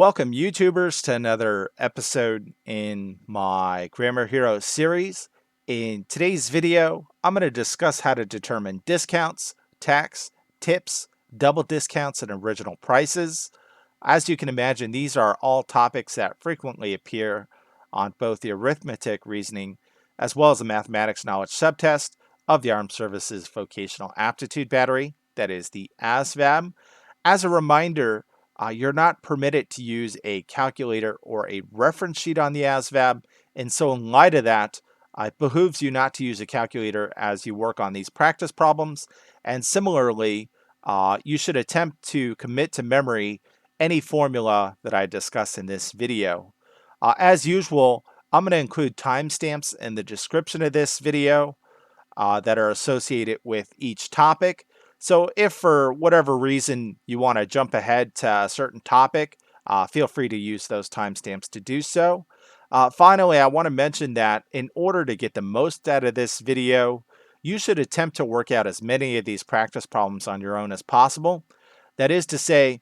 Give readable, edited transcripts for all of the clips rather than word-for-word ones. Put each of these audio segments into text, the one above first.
Welcome, YouTubers, to another episode in my Grammar Hero series. In today's video, I'm going to discuss how to determine discounts, tax, tips, double discounts, and original prices. As you can imagine, these are all topics that frequently appear on both the arithmetic reasoning as well as the mathematics knowledge subtest of the Armed Services Vocational Aptitude Battery, that is the ASVAB. As a reminder, you're not permitted to use a calculator or a reference sheet on the ASVAB, and so in light of that, it behooves you not to use a calculator as you work on these practice problems. And similarly, you should attempt to commit to memory any formula that I discuss in this video. As usual, I'm going to include timestamps in the description of this video that are associated with each topic. So if for whatever reason you want to jump ahead to a certain topic, feel free to use those timestamps to do so. Finally, I want to mention that in order to get the most out of this video, you should attempt to work out as many of these practice problems on your own as possible. That is to say,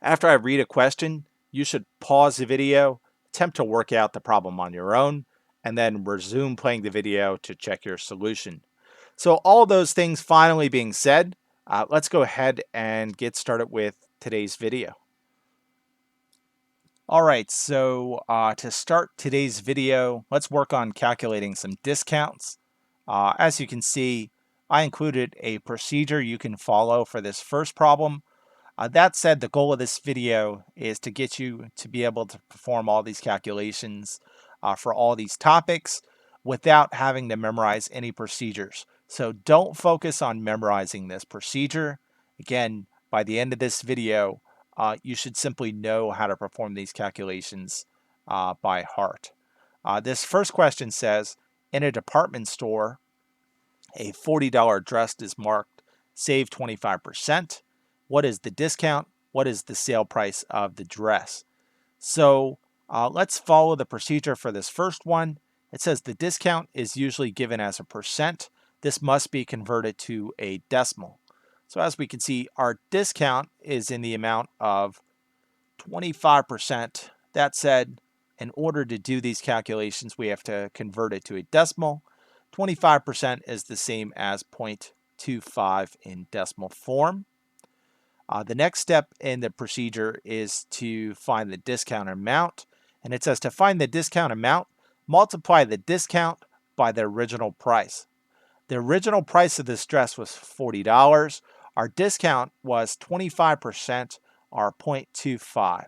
after I read a question, you should pause the video, attempt to work out the problem on your own, and then resume playing the video to check your solution. So all those things finally being said, let's go ahead and get started with today's video. All right, so to start today's video, let's work on calculating some discounts. As you can see, I included a procedure you can follow for this first problem. That said, the goal of this video is to get you to be able to perform all these calculations for all these topics without having to memorize any procedures. So don't focus on memorizing this procedure. Again, by the end of this video, you should simply know how to perform these calculations by heart. This first question says, in a department store, a $40 dress is marked save 25%. What is the discount? What is the sale price of the dress? So let's follow the procedure for this first one. It says the discount is usually given as a percent. This must be converted to a decimal. So as we can see, our discount is in the amount of 25%. That said, in order to do these calculations, we have to convert it to a decimal. 25% is the same as 0.25 in decimal form. The next step in the procedure is to find the discount amount. And it says to find the discount amount, multiply the discount by the original price. The original price of this dress was $40. Our discount was 25%, or 0.25.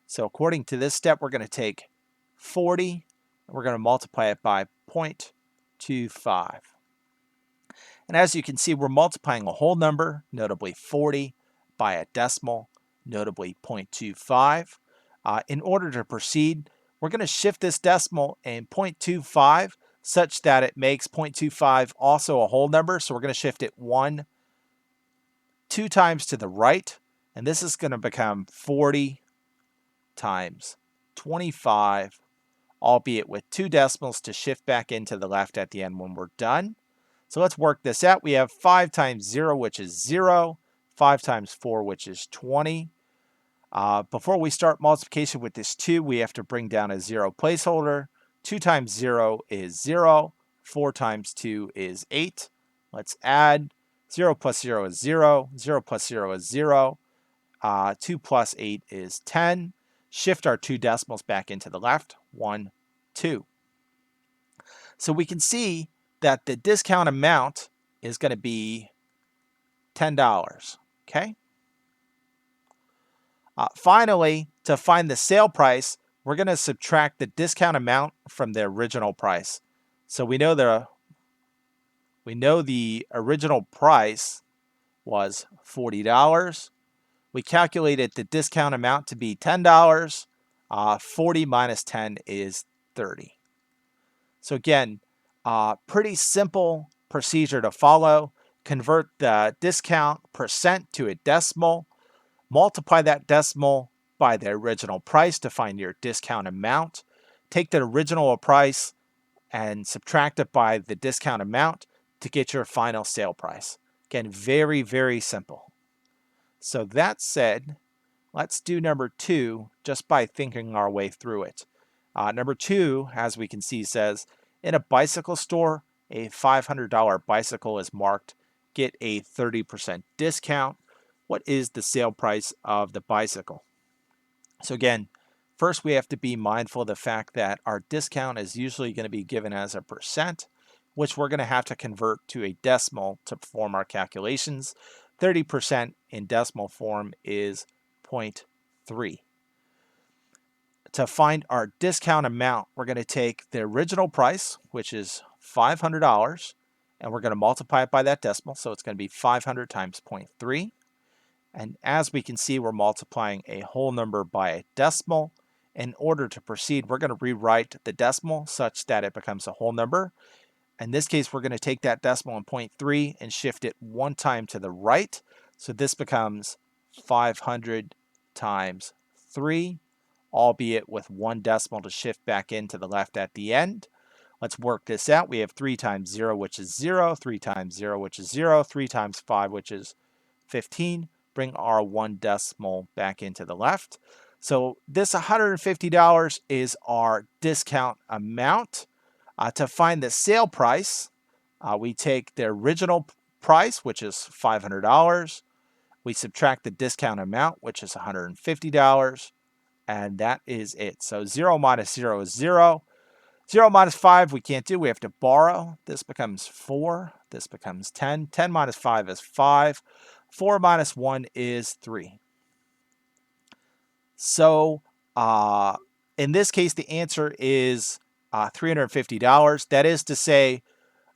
So according to this step, we're going to take 40, and we're going to multiply it by 0.25. And as you can see, we're multiplying a whole number, notably 40, by a decimal, notably 0.25. In order to proceed, we're going to shift this decimal in 0.25 such that it makes 0.25 also a whole number. So we're going to shift it 2 times to the right, and this is going to become 40 times 25, albeit with 2 decimals to shift back into the left at the end when we're done. So let's work this out. We have 5 times 0, which is 0. 5 times 4, which is 20. Before we start multiplication with this 2, we have to bring down a 0 placeholder. 2 times 0 is 0. 4 times 2 is 8. Let's add. 0 plus 0 is 0. 0 plus 0 is 0. 2 plus 8 is 10. Shift our 2 decimals back into the left. 1, 2. So we can see that the discount amount is going to be $10. Okay. Finally, to find the sale price, we're going to subtract the discount amount from the original price. So we know the original price was $40. We calculated the discount amount to be $10. 40 minus 10 is 30. So again, pretty simple procedure to follow. Convert the discount percent to a decimal, multiply that decimal by the original price to find your discount amount, take the original price and subtract it by the discount amount to get your final sale price. Again, very, very simple. So that said, Let's do number 2 just by thinking our way through it. Number 2, as we can see, says, in a bicycle store, a $500 bicycle is marked. Get a 30% discount. What is the sale price of the bicycle? So again, first we have to be mindful of the fact that our discount is usually going to be given as a percent, which we're going to have to convert to a decimal to perform our calculations. 30% in decimal form is 0.3. To find our discount amount, we're going to take the original price, which is $500, and we're going to multiply it by that decimal. So it's going to be 500 times 0.3. And as we can see, we're multiplying a whole number by a decimal. In order to proceed, we're going to rewrite the decimal such that it becomes a whole number. In this case, we're going to take that decimal in 0.3 and shift it one time to the right. So this becomes 500 times 3, albeit with one decimal to shift back into the left at the end. Let's work this out. We have 3 times 0, which is 0, 3 times 0, which is 0, 3 times 5, which is 15. Bring our one decimal back into the left. So this $150 is our discount amount. To find the sale price, we take the original price, which is $500. We subtract the discount amount, which is $150. And that is it. So 0 minus 0 is 0. 0 minus 5 we can't do. We have to borrow. This becomes 4. This becomes 10. 10 minus 5 is 5. 4 minus 1 is 3. So in this case, the answer is $350. That is to say,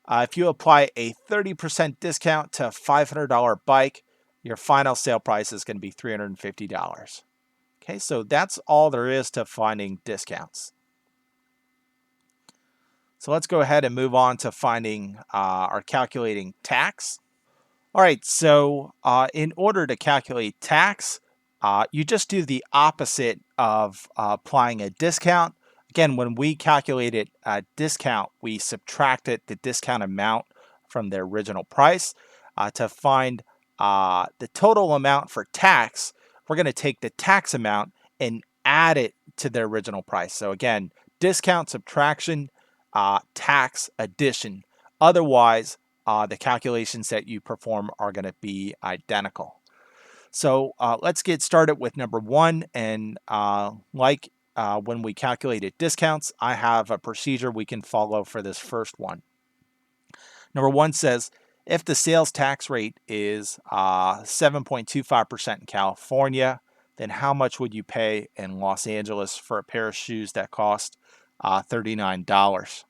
if you apply a 30% discount to a $500 bike, your final sale price is going to be $350. Okay, so that's all there is to finding discounts. So let's go ahead and move on to finding or calculating tax. All right, so in order to calculate tax, you just do the opposite of applying a discount. Again, when we calculated a discount, we subtracted the discount amount from the original price. To find the total amount for tax, we're going to take the tax amount and add it to the original price. So again, discount, subtraction, tax, addition. Otherwise, the calculations that you perform are going to be identical. So let's get started with number 1. And when we calculated discounts, I have a procedure we can follow for this first one. Number 1 says, if the sales tax rate is 7.25% in California, then how much would you pay in Los Angeles for a pair of shoes that cost $39?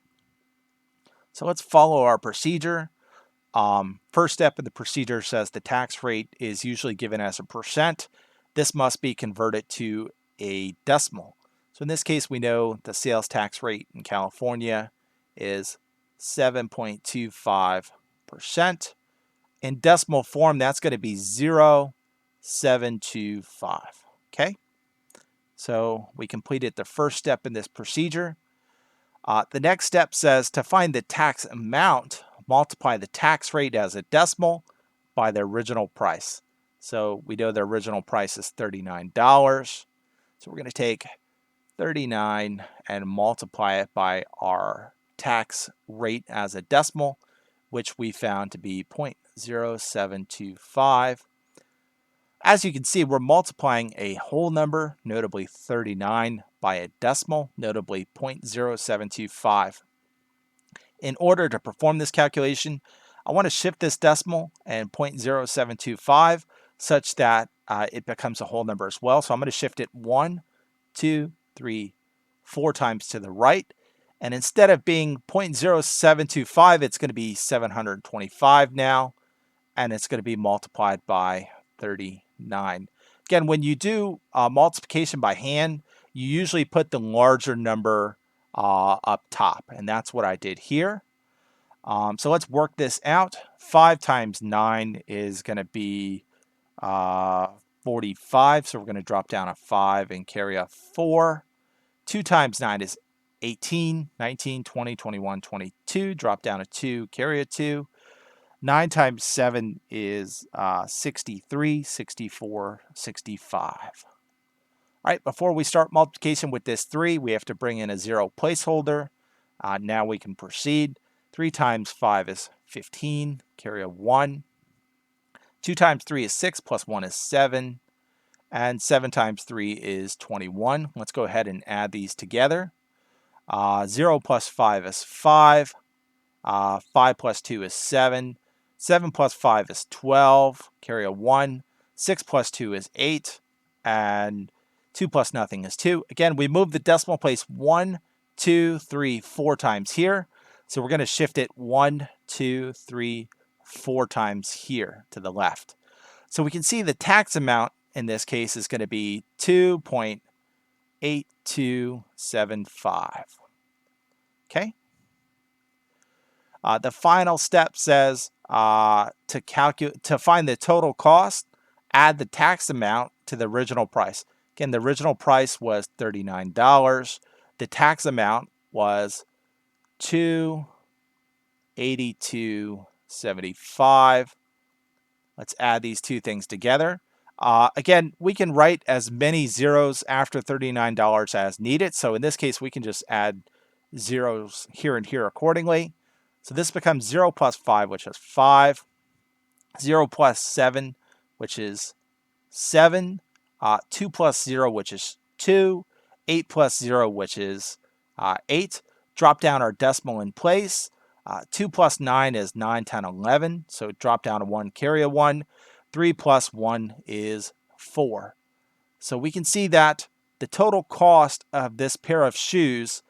So let's follow our procedure. First step of the procedure says the tax rate is usually given as a percent. This must be converted to a decimal. So in this case, we know the sales tax rate in California is 7.25%. In decimal form, that's going to be 0.725. Okay, so we completed the first step in this procedure. The next step says to find the tax amount, multiply the tax rate as a decimal by the original price. So we know the original price is $39. So we're going to take 39 and multiply it by our tax rate as a decimal, which we found to be 0.0725. As you can see, we're multiplying a whole number, notably 39, by a decimal, notably 0.0725. In order to perform this calculation, I want to shift this decimal and 0.0725 such that it becomes a whole number as well. So I'm going to shift it 1, 2, 3, 4 times to the right. And instead of being 0.0725, it's going to be 725 now. And it's going to be multiplied by 39. Again, when you do multiplication by hand, you usually put the larger number up top, and that's what I did here. So let's work this out. 5 times 9 is going to be 45, so we're going to drop down a 5 and carry a 4. 2 times 9 is 18, 19, 20, 21, 22, drop down a 2, carry a 2. 9 times 7 is 63, 64, 65. All right, before we start multiplication with this 3, we have to bring in a 0 placeholder. Now we can proceed. 3 times 5 is 15, carry a 1. 2 times 3 is 6, plus 1 is 7. And 7 times 3 is 21. Let's go ahead and add these together. 0 plus 5 is 5. 5 plus 2 is 7. 7 plus 5 is 12. Carry a 1. 6 plus 2 is 8. And 2 plus nothing is 2. Again, we move the decimal place 1, 2, 3, 4 times here. So we're going to shift it 1, 2, 3, 4 times here to the left. So we can see the tax amount in this case is going to be 2.8275. Okay. The final step says to find the total cost, add the tax amount to the original price. Again, the original price was $39. The tax amount was $282.75. Let's add these two things together. Again, we can write as many zeros after $39 as needed. So in this case, we can just add zeros here and here accordingly. So this becomes 0 plus 5, which is 5. 0 plus 7, which is 7. 2 plus 0, which is 2. 8 plus 0, which is 8. Drop down our decimal in place. 2 plus 9 is 9, 10, 11. So drop down a 1, carry a 1. 3 plus 1 is 4. So we can see that the total cost of this pair of shoes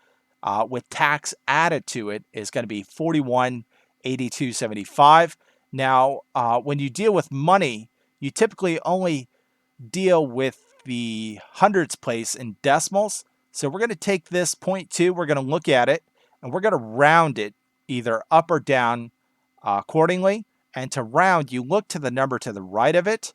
with tax added to it is going to be $41.8275. Now, when you deal with money, you typically only deal with the hundreds place in decimals. So we're going to take this 0.2, we're going to look at it, and we're going to round it either up or down accordingly. And to round, you look to the number to the right of it.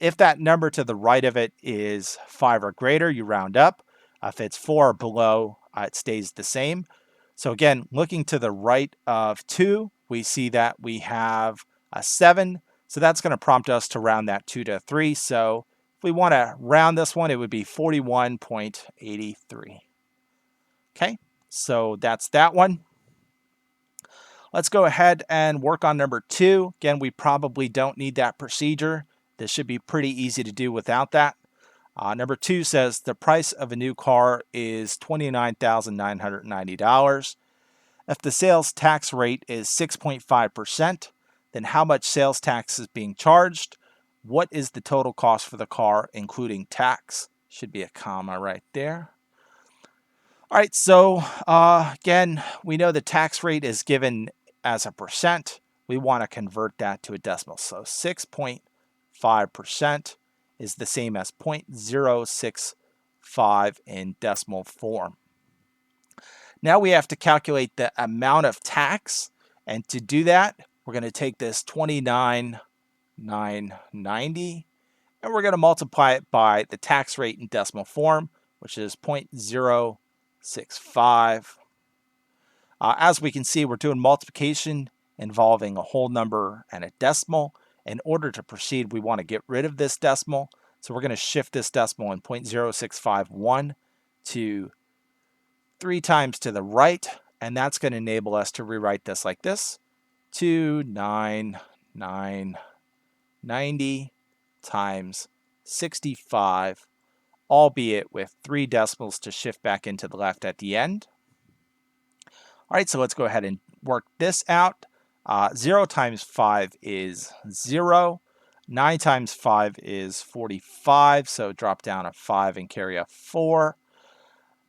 If that number to the right of it is 5 or greater, you round up. If it's 4 or below, it stays the same. So again, looking to the right of 2, we see that we have a 7. So that's going to prompt us to round that 2 to 3. So if we want to round this one, it would be 41.83. Okay, so that's that one. Let's go ahead and work on number 2. Again, we probably don't need that procedure. This should be pretty easy to do without that. Number 2 says the price of a new car is $29,990. If the sales tax rate is 6.5%, then how much sales tax is being charged? What is the total cost for the car, including tax? Should be a comma right there. All right, so again, we know the tax rate is given as a percent. We want to convert that to a decimal. So 6.5% is the same as 0.065 in decimal form. Now we have to calculate the amount of tax. And to do that, we're going to take this 29,990 and we're going to multiply it by the tax rate in decimal form, which is 0.065. As we can see, we're doing multiplication involving a whole number and a decimal. In order to proceed, we want to get rid of this decimal. So we're going to shift this decimal in 0.0651 to 3 times to the right, and that's going to enable us to rewrite this like this: 29990 times 65, albeit with 3 decimals to shift back into the left at the end. All right, so let's go ahead and work this out. 0 times 5 is 0. 9 times 5 is 45, so drop down a 5 and carry a 4.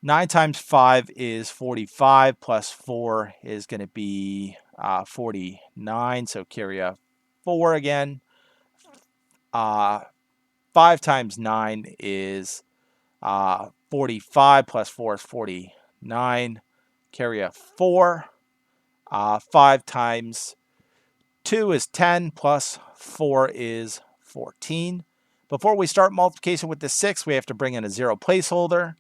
9 times 5 is 45, plus 4 is going to be 49, so carry a 4 again. 5 times 9 is 45, plus 4 is 49, carry a 4. 5 times 2 is 10, plus 4 is 14. Before we start multiplication with the 6, we have to bring in a 0 placeholder.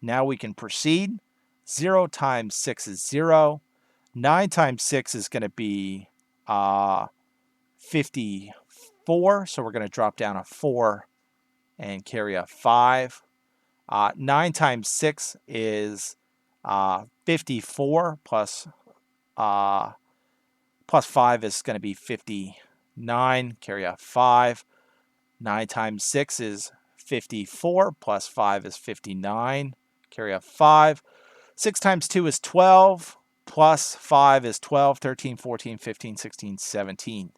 Now we can proceed. 0 times 6 is 0. 9 times 6 is going to be 54. So we're going to drop down a 4 and carry a 5. 9 times 6 is 54 plus 5 is going to be 59. Carry a 5. 9 times 6 is 54 plus 5 is 59. Carry a 5. 6 times 2 is 12 plus 5 is 12, 13, 14, 15, 16, 17.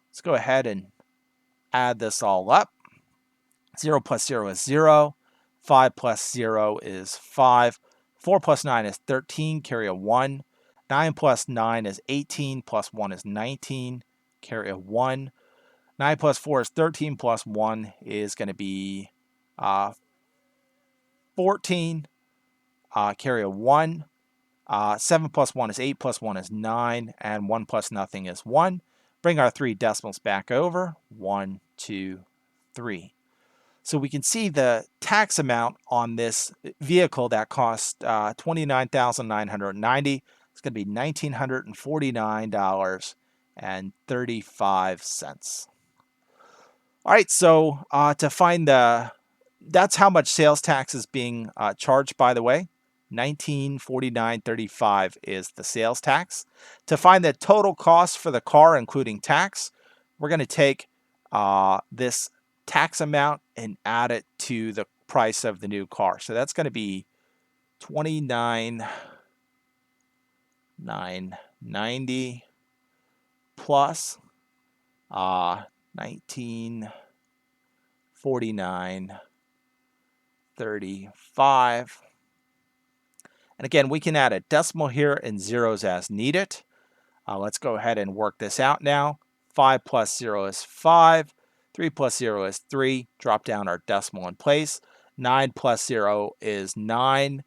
Let's go ahead and add this all up. 0 plus 0 is 0. 5 plus 0 is 5. 4 plus 9 is 13. Carry a 1. 9 plus 9 is 18. Plus 1 is 19. Carry a 1. 9 plus 4 is 13. Plus 1 is going to be 14. Carry a 1. 7 plus 1 is 8. Plus 1 is 9. And 1 plus nothing is 1. Bring our 3 decimals back over. 1, 2, 3. So we can see the tax amount on this vehicle that cost $29,990. It's going to be $1,949.35. All right, so to find that's how much sales tax is being charged, by the way. $1,949.35 is the sales tax. To find the total cost for the car, including tax, we're going to take this tax amount and add it to the price of the new car. So that's going to be $29,990 plus 1949.35. And again, we can add a decimal here and zeros as needed. Let's go ahead and work this out now. 5 plus 0 is 5. 3 plus 0 is 3. Drop down our decimal in place. 9 plus 0 is 9.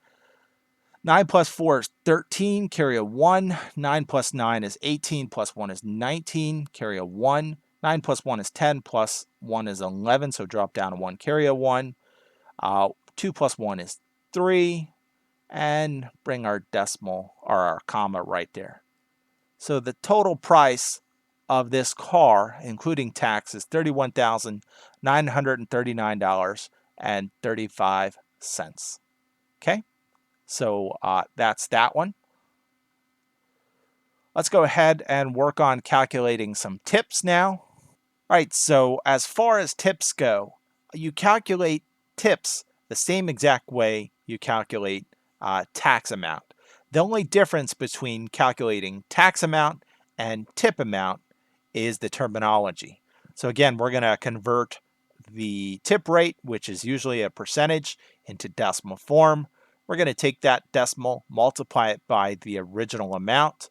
9 plus 4 is 13. Carry a 1. 9 plus 9 is 18. Plus 1 is 19. Carry a 1. 9 plus 1 is 10. Plus 1 is 11. So drop down a 1. Carry a 1. 2 plus 1 is 3. And bring our decimal or our comma right there. So the total price of this car, including tax, is $31,939.35. Okay, so that's that one. Let's go ahead and work on calculating some tips now. All right, so as far as tips go, you calculate tips the same exact way you calculate tax amount. The only difference between calculating tax amount and tip amount is the terminology. So again, we're going to convert the tip rate, which is usually a percentage, into decimal form. We're going to take that decimal, multiply it by the original amount,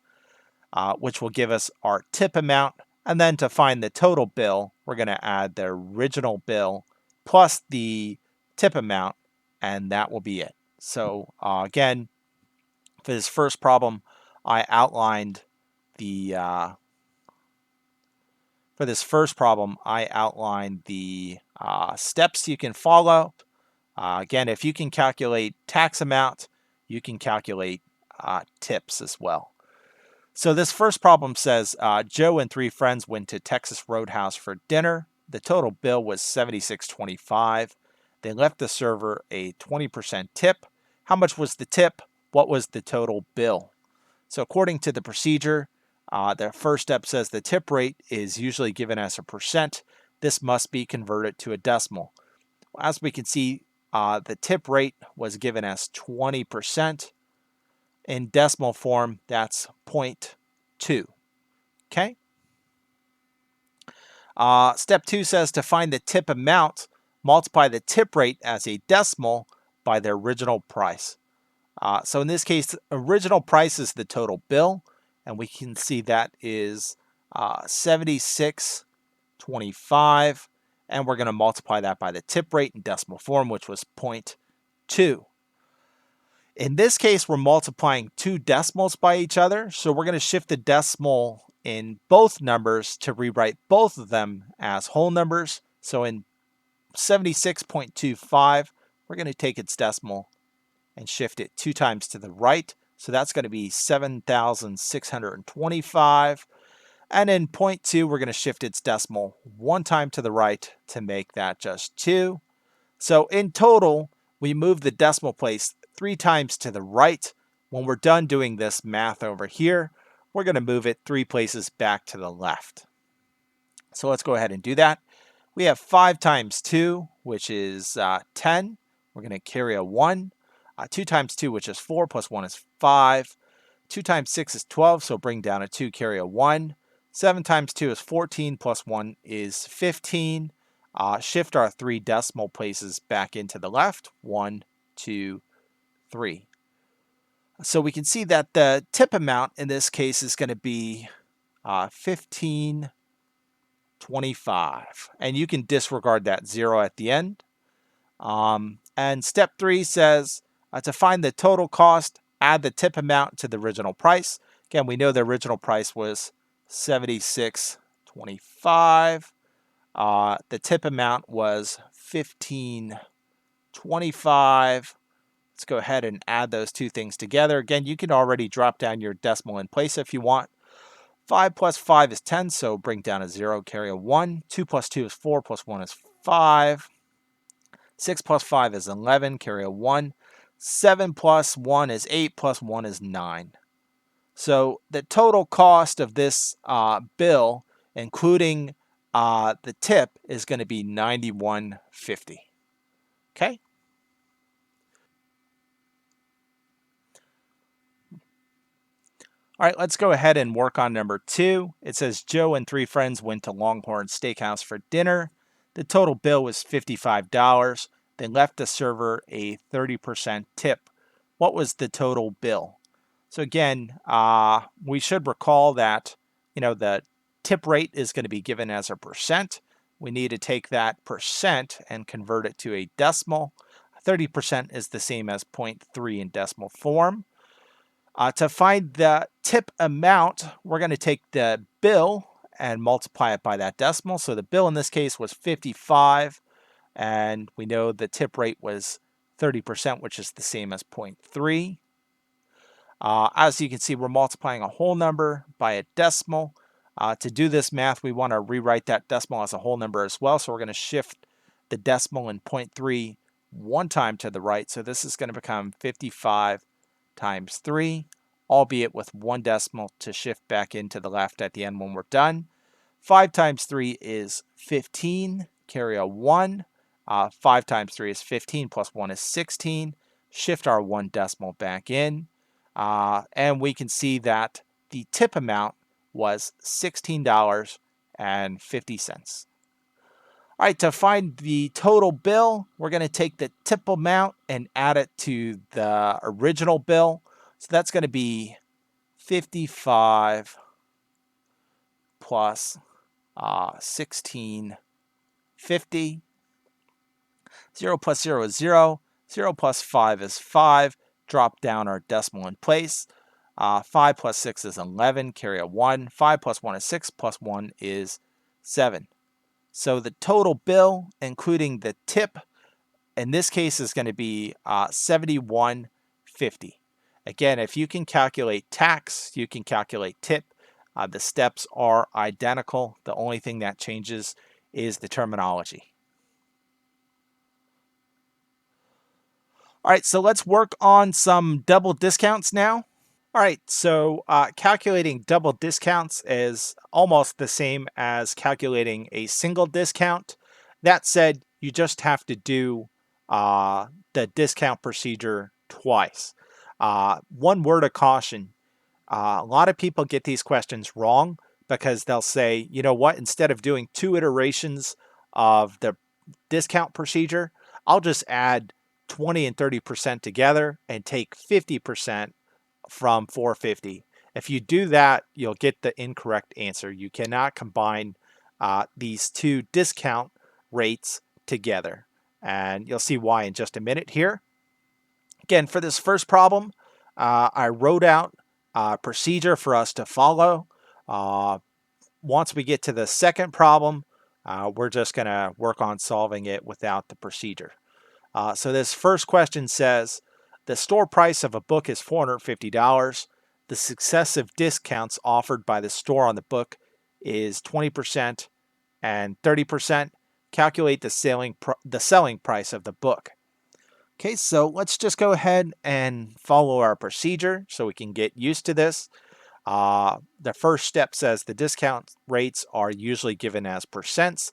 which will give us our tip amount. And then to find the total bill, we're going to add the original bill plus the tip amount, and that will be it. So again, for this first problem, I outlined the steps you can follow. Again, if you can calculate tax amount, you can calculate tips as well. So this first problem says Joe and 3 friends went to Texas Roadhouse for dinner. The total bill was $76.25. They left the server a 20% tip. How much was the tip? What was the total bill? So according to the procedure, the first step says the tip rate is usually given as a percent. This must be converted to a decimal. As we can see, the tip rate was given as 20%. In decimal form, that's 0.2. Okay. Step 2 says to find the tip amount, multiply the tip rate as a decimal by the original price. So in this case, original price is the total bill, and we can see that is $76.25, and we're going to multiply that by the tip rate in decimal form, which was 0.2. In this case, we're multiplying 2 decimals by each other, so we're going to shift the decimal in both numbers to rewrite both of them as whole numbers. So in 76.25, we're going to take its decimal and shift it 2 times to the right. So that's going to be 7,625. And in 0.2, we're going to shift its decimal 1 time to the right to make that just 2. So in total, we move the decimal place 3 times to the right. When we're done doing this math over here, we're going to move it 3 places back to the left. So let's go ahead and do that. We have 5 times 2, which is 10. We're going to carry a 1. 2 times 2, which is 4, plus 1 is 5. 2 times 6 is 12, so bring down a 2, carry a 1. 7 times 2 is 14, plus 1 is 15. Shift our 3 decimal places back into the left. 1, 2, 3. So we can see that the tip amount in this case is going to be 15.25. And you can disregard that 0 at the end. And step 3 says to find the total cost, add the tip amount to the original price. Again, we know the original price was $76.25. The tip amount was $15.25. Let's go ahead and add those two things together. Again, you can already drop down your decimal in place if you want. 5 plus 5 is 10, so bring down a 0, carry a 1. 2 plus 2 is 4, plus 1 is 5. 6 plus 5 is 11, carry a 1. 7 plus 1 is 8, plus 1 is 9. So the total cost of this bill, including the tip, is going to be $91.50. Okay? All right, let's go ahead and work on number 2. It says Joe and 3 friends went to Longhorn Steakhouse for dinner. The total bill was $55. They left the server a 30% tip. What was the total bill? So again, we should recall that, the tip rate is going to be given as a percent. We need to take that percent and convert it to a decimal. 30% is the same as 0.3 in decimal form. To find the tip amount, we're going to take the bill and multiply it by that decimal. So the bill in this case was 55, and we know the tip rate was 30%, which is the same as 0.3. As you can see, we're multiplying a whole number by a decimal. To do this math, we want to rewrite that decimal as a whole number as well. So we're going to shift the decimal in 0.3 one time to the right. So this is going to become 55 times 3, albeit with one decimal to shift back into the left at the end when we're done. 5 times 3 is 15, carry a 1. 5 times 3 is 15, plus 1 is 16. Shift our one decimal back in. And we can see that the tip amount was $16.50. All right, to find the total bill, we're going to take the tip amount and add it to the original bill. So that's going to be 55 plus 16.50. 0 plus 0 is 0. 0 plus 5 is 5. Drop down our decimal in place. 5 plus 6 is 11. Carry a 1. 5 plus 1 is 6. Plus 1 is 7. So the total bill, including the tip, in this case is going to be $71.50. Again, if you can calculate tax, you can calculate tip. The steps are identical. The only thing that changes is the terminology. All right, so let's work on some double discounts now. All right, so calculating double discounts is almost the same as calculating a single discount. That said, you just have to do the discount procedure twice. One word of caution, a lot of people get these questions wrong because they'll say, you know what, instead of doing 2 iterations of the discount procedure, I'll just add 20 and 30% together and take 50% from 450. If you do that, you'll get the incorrect answer. You cannot combine these 2 discount rates together. And you'll see why in just a minute here. Again, for this first problem, I wrote out a procedure for us to follow. Once we get to the second problem, we're just going to work on solving it without the procedure. So this first question says, the store price of a book is $450. The successive discounts offered by the store on the book is 20% and 30%. Calculate the selling price of the book. Okay, so let's just go ahead and follow our procedure so we can get used to this. The first step says the discount rates are usually given as percents.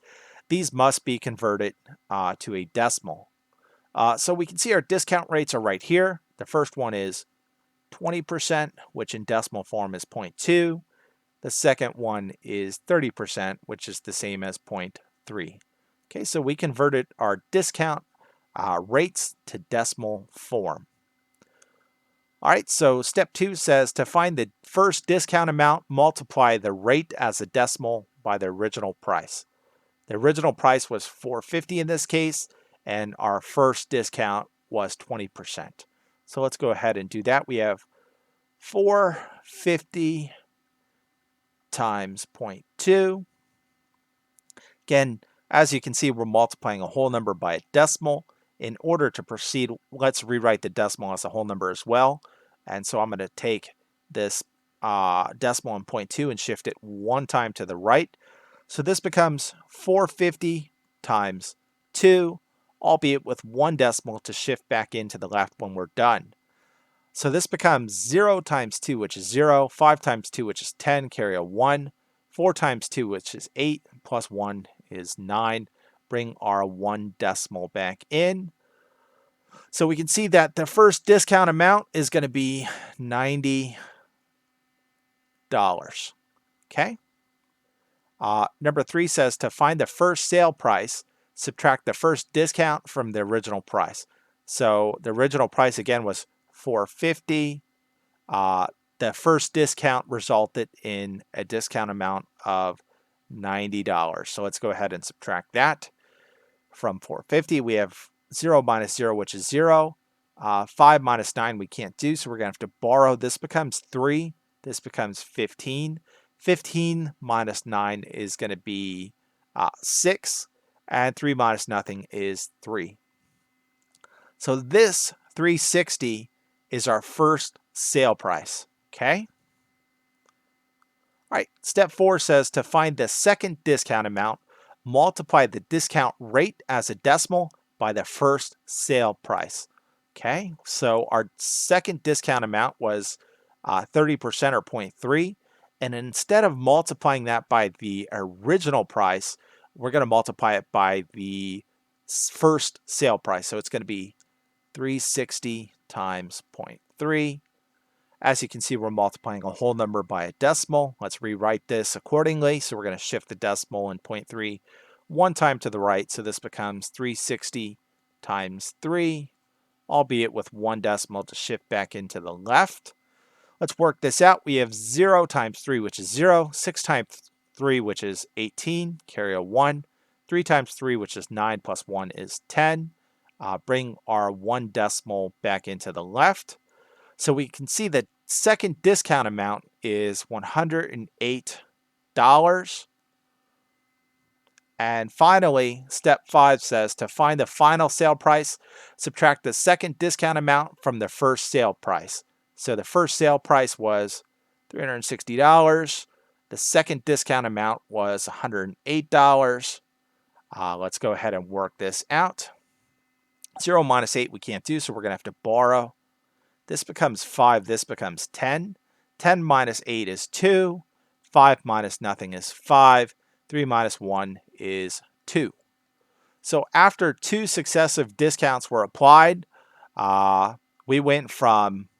These must be converted to a decimal. So we can see our discount rates are right here. The first one is 20%, which in decimal form is 0.2. The second one is 30%, which is the same as 0.3. Okay, so we converted our discount rates to decimal form. All right, so step 2 says to find the first discount amount, multiply the rate as a decimal by the original price. The original price was $4.50 in this case, and our first discount was 20%. So let's go ahead and do that. We have 450 times 0.2. Again, as you can see, we're multiplying a whole number by a decimal. In order to proceed, let's rewrite the decimal as a whole number as well. And so I'm going to take this decimal in 0.2 and shift it one time to the right. So this becomes 450 times 2, albeit with one decimal to shift back into the left when we're done. So this becomes 0 times 2, which is 0, 5 times 2, which is 10, carry a 1, 4 times 2, which is 8, plus 1 is 9. Bring our one decimal back in. So we can see that the first discount amount is going to be $90. Okay. Number 3 says to find the first sale price, subtract the first discount from the original price. So the original price again was $4.50. The first discount resulted in a discount amount of $90. So let's go ahead and subtract that from $4.50. We have 0 minus 0, which is 0. 5 minus 9 we can't do, so we're going to have to borrow. This becomes 3. This becomes 15. 15 minus 9 is going to be 6. And 3 minus nothing is 3. So this 360 is our first sale price. Okay. All right. Step 4 says to find the second discount amount, multiply the discount rate as a decimal by the first sale price. Okay. So our second discount amount was 30% or 0.3. And instead of multiplying that by the original price, we're going to multiply it by the first sale price. So it's going to be 360 times 0.3. As you can see, we're multiplying a whole number by a decimal. Let's rewrite this accordingly. So we're going to shift the decimal in 0.3 one time to the right. So this becomes 360 times 3, albeit with one decimal to shift back into the left. Let's work this out. We have 0 times 3, which is 0. 6 times 3, which is 18. Carry a 1. 3 times 3, which is 9, plus 1 is 10. Bring our one decimal back into the left. So we can see the second discount amount is $108. And finally, step 5 says to find the final sale price, subtract the second discount amount from the first sale price. So the first sale price was $360. The second discount amount was $108. Let's go ahead and work this out. 0 minus 8 we can't do, so we're going to have to borrow. This becomes 5. This becomes 10. 10 minus 8 is 2. 5 minus nothing is 5. 3 minus 1 is 2. So after 2 successive discounts were applied, we went from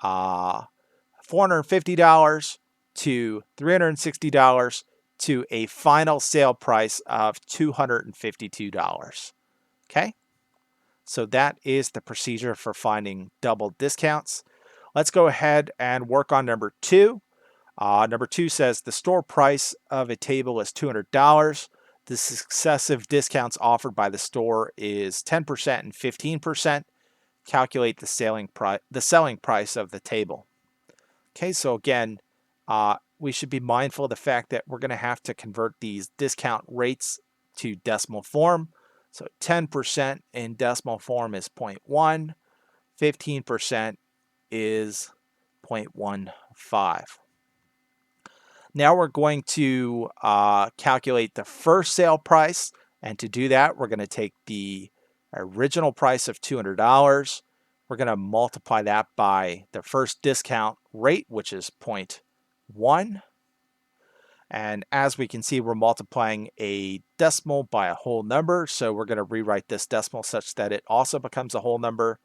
$450 to $360 to a final sale price of $252. Okay? So that is the procedure for finding double discounts. Let's go ahead and work on number 2. Number 2 says the store price of a table is $200. The successive discounts offered by the store is 10% and 15%. Calculate the selling price of the table. Okay, so again, we should be mindful of the fact that we're going to have to convert these discount rates to decimal form. So 10% in decimal form is 0.1, 15% is 0.15. Now we're going to calculate the first sale price, and to do that, we're going to take the original price of $200. We're going to multiply that by the first discount rate, which is 0.1. And as we can see, we're multiplying a decimal by a whole number. So we're going to rewrite this decimal such that it also becomes a whole number.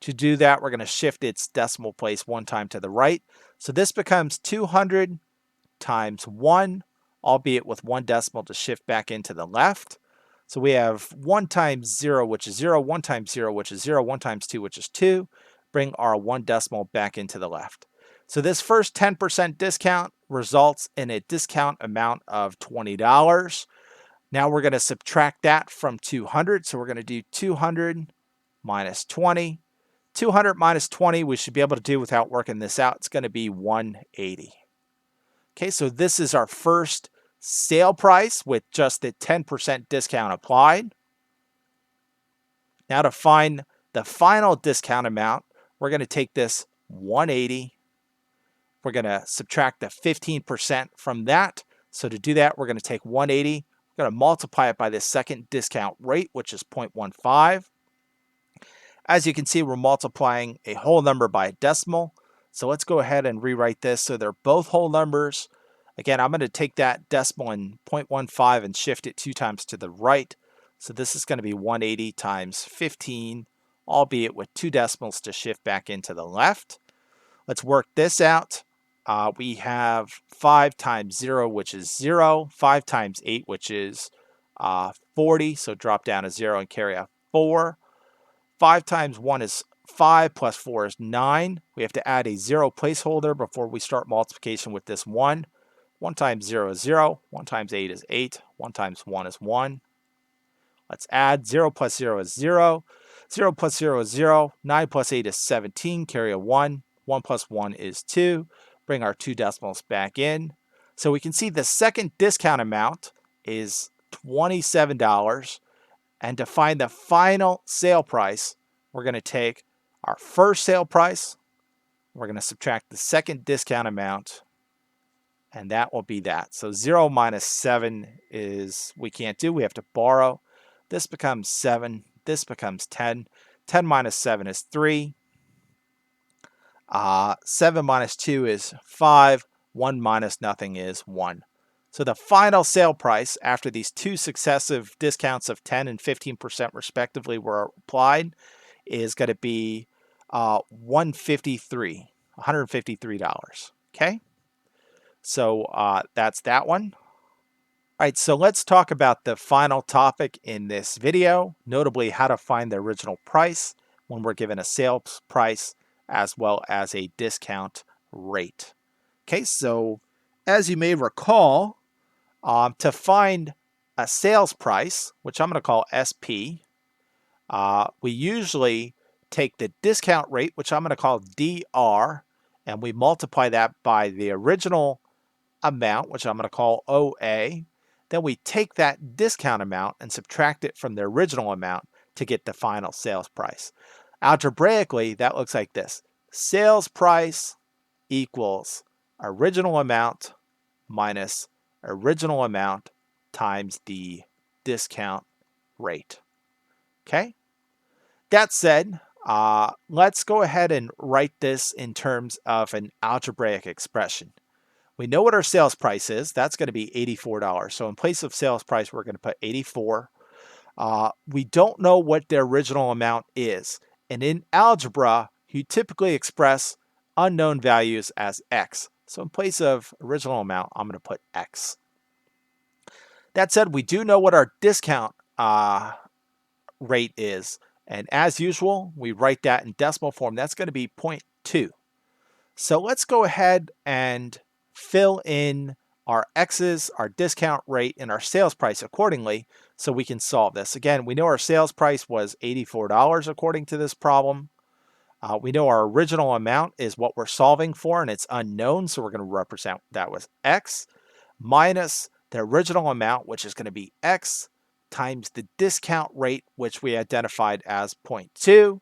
To do that, we're going to shift its decimal place one time to the right. So this becomes 200 times 1, albeit with one decimal to shift back into the left. So we have 1 times 0, which is 0, 1 times 0, which is 0, 1 times 2, which is 2. Bring our one decimal back into the left. So this first 10% discount results in a discount amount of $20. Now we're going to subtract that from 200. So we're going to do 200 minus 20. 200 minus 20 we should be able to do without working this out. It's going to be 180. Okay, so this is our first sale price with just the 10% discount applied. Now to find the final discount amount, we're going to take this 180. We're going to subtract the 15% from that. So to do that, we're going to take 180. We're going to multiply it by the second discount rate, which is 0.15. As you can see, we're multiplying a whole number by a decimal. So let's go ahead and rewrite this so they're both whole numbers. Again, I'm going to take that decimal in 0.15 and shift it 2 times to the right. So this is going to be 180 times 15, albeit with 2 decimals to shift back into the left. Let's work this out. We have 5 times 0, which is 0. 5 times 8, which is 40. So drop down a 0 and carry a 4. 5 times 1 is 5, plus 4 is 9. We have to add a 0 placeholder before we start multiplication with this 1. 1 times 0 is 0. 1 times 8 is 8. 1 times 1 is 1. Let's add 0 plus 0 is 0. 0 plus 0 is 0. 9 plus 8 is 17. Carry a 1. 1 plus 1 is 2. Bring our 2 decimals back in. So we can see the second discount amount is $27. And to find the final sale price, we're going to take our first sale price. We're going to subtract the second discount amount. And that will be that. So 0 minus 7 is, we can't do. We have to borrow. This becomes 7. This becomes 10. 10 minus 7 is 3. 7 minus 2 is 5. 1 minus nothing is 1. So the final sale price after these two successive discounts of 10 and 15% respectively were applied is going to be $153. Okay? So that's that one. All right, so let's talk about the final topic in this video, notably how to find the original price when we're given a sales price as well as a discount rate. Okay, so as you may recall, to find a sales price, which I'm going to call SP, we usually take the discount rate, which I'm going to call DR, and we multiply that by the original amount, which I'm going to call OA. Then we take that discount amount and subtract it from the original amount to get the final sales price. Algebraically, that looks like this. Sales price equals original amount minus original amount times the discount rate. Okay? That said, let's go ahead and write this in terms of an algebraic expression. We know what our sales price is. That's going to be $84. So in place of sales price, we're going to put 84. We don't know what the original amount is. And in algebra, you typically express unknown values as X. So in place of original amount, I'm going to put X. That said, we do know what our discount rate is. And as usual, we write that in decimal form. That's going to be 0.2. So let's go ahead and fill in our X's, our discount rate, and our sales price accordingly so we can solve this. Again, we know our sales price was $84 according to this problem. We know our original amount is what we're solving for, and it's unknown, so we're going to represent that with X, minus the original amount, which is going to be X, times the discount rate, which we identified as 0.2.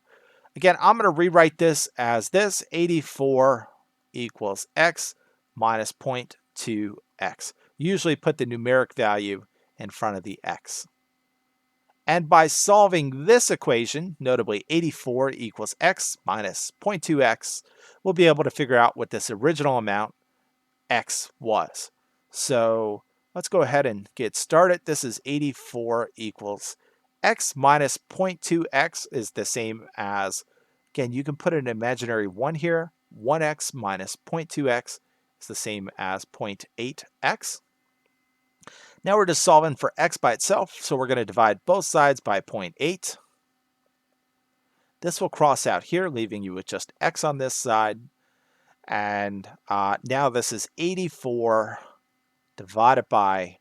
Again, I'm going to rewrite this as this, 84 equals X minus 0.2X. Usually put the numeric value in front of the X. And by solving this equation, notably 84 equals x minus 0.2x, we'll be able to figure out what this original amount x was. So let's go ahead and get started. This is 84 equals x minus 0.2x is the same as, again, you can put an imaginary 1 here. 1x minus 0.2x is the same as 0.8x. Now we're just solving for x by itself, so we're going to divide both sides by 0.8. This will cross out here, leaving you with just x on this side. And now this is 84 divided by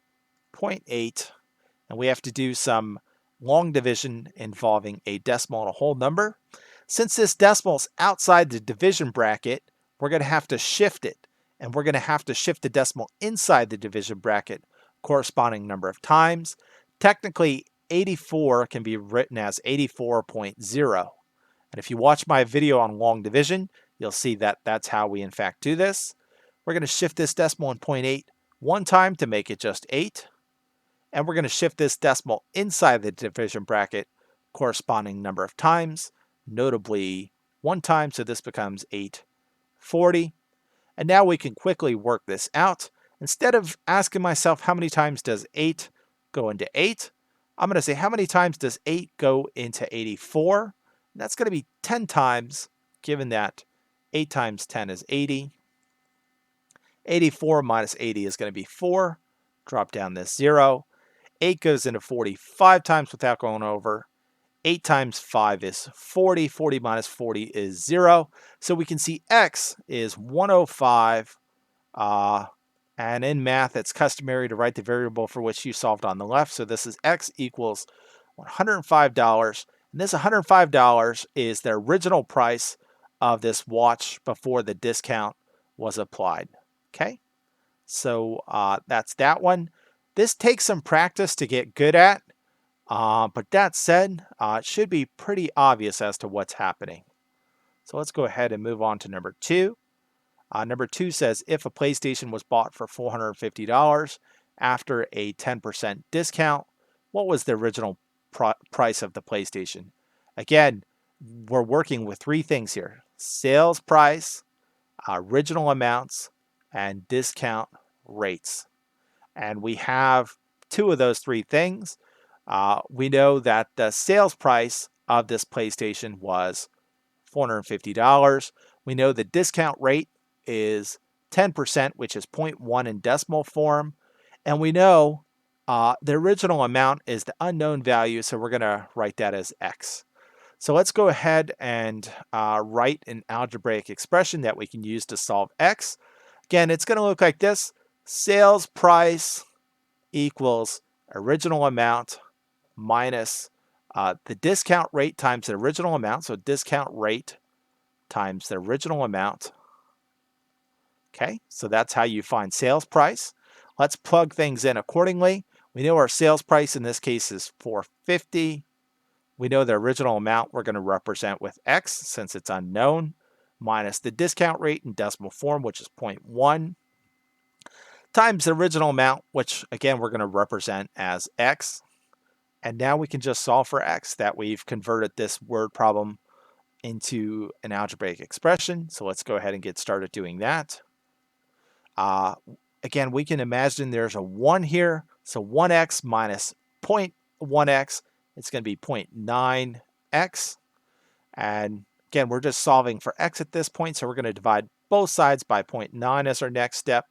0.8. And we have to do some long division involving a decimal and a whole number. Since this decimal is outside the division bracket, we're going to have to shift it. And we're going to have to shift the decimal inside the division bracket corresponding number of times. Technically, 84 can be written as 84.0. And if you watch my video on long division, you'll see that that's how we in fact do this. We're going to shift this decimal in 0.8 one time to make it just 8. And we're going to shift this decimal inside the division bracket corresponding number of times, notably one time, so this becomes 840. And now we can quickly work this out. Instead of asking myself how many times does 8 go into 8, I'm going to say how many times does 8 go into 84? And that's going to be 10 times, given that 8 times 10 is 80. 84 minus 80 is going to be 4. Drop down this 0. 8 goes into 45 times without going over. 8 times 5 is 40. 40 minus 40 is 0. So we can see x is 105. And in math, it's customary to write the variable for which you solved on the left. So this is x equals $105. And this $105 is the original price of this watch before the discount was applied. Okay, so that's that one. This takes some practice to get good at. But that said, it should be pretty obvious as to what's happening. So let's go ahead and move on to number 2. Number 2 says if a PlayStation was bought for $450 after a 10% discount, what was the original price of the PlayStation? Again, we're working with 3 things here: sales price, original amounts, and discount rates. And we have 2 of those 3 things. We know that the sales price of this PlayStation was $450. We know the discount rate is 10%, which is 0.1 in decimal form. And we know the original amount is the unknown value, so we're going to write that as x. So let's go ahead and write an algebraic expression that we can use to solve x. Again, it's going to look like this. Sales price equals original amount minus the discount rate times the original amount. So discount rate times the original amount. Okay, so that's how you find sales price. Let's plug things in accordingly. We know our sales price in this case is $450. We know the original amount we're going to represent with x since it's unknown, minus the discount rate in decimal form, which is 0.1, times the original amount, which again we're going to represent as x. And now we can just solve for x, that we've converted this word problem into an algebraic expression. So let's go ahead and get started doing that. Again, we can imagine there's a 1 here. So 1x minus 0.1x, it's going to be 0.9x. And again, we're just solving for x at this point. So we're going to divide both sides by 0.9 as our next step.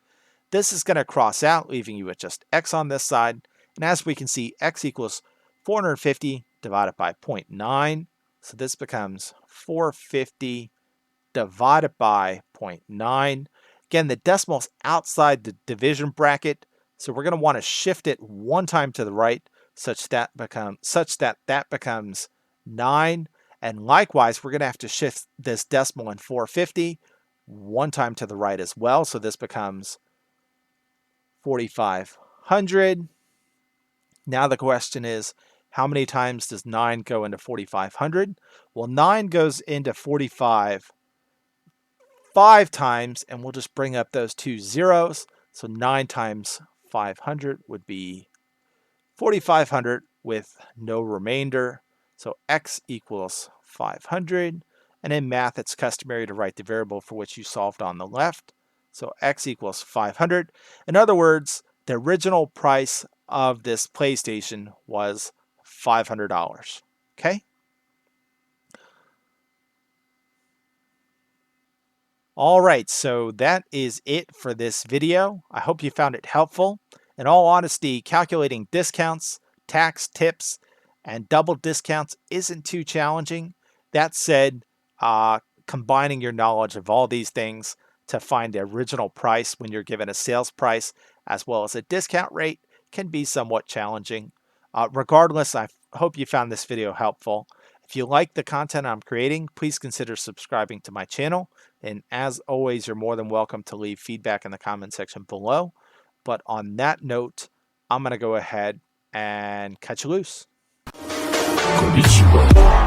This is going to cross out, leaving you with just x on this side. And as we can see, x equals 450 divided by 0.9. So this becomes 450 divided by 0.9. Again, the decimal's outside the division bracket, so we're going to want to shift it one time to the right such that that becomes 9. And likewise, we're going to have to shift this decimal in 450 one time to the right as well. So this becomes 4,500. Now the question is, how many times does 9 go into 4,500? Well, 9 goes into 45 5 times, and we'll just bring up those 2 zeros. So 9 times 500 would be 4,500, with no remainder. So x equals 500. And in math, it's customary to write the variable for which you solved on the left. So x equals 500. In other words, the original price of this PlayStation was $500. Okay? All right, so that is it for this video. I hope you found it helpful. In all honesty, calculating discounts, tax, tips, and double discounts isn't too challenging. That said, combining your knowledge of all these things to find the original price when you're given a sales price as well as a discount rate can be somewhat challenging. Regardless, I hope you found this video helpful. If you like the content I'm creating, please consider subscribing to my channel. And as always, you're more than welcome to leave feedback in the comment section below. But on that note, I'm going to go ahead and cut you loose. Konnichiwa.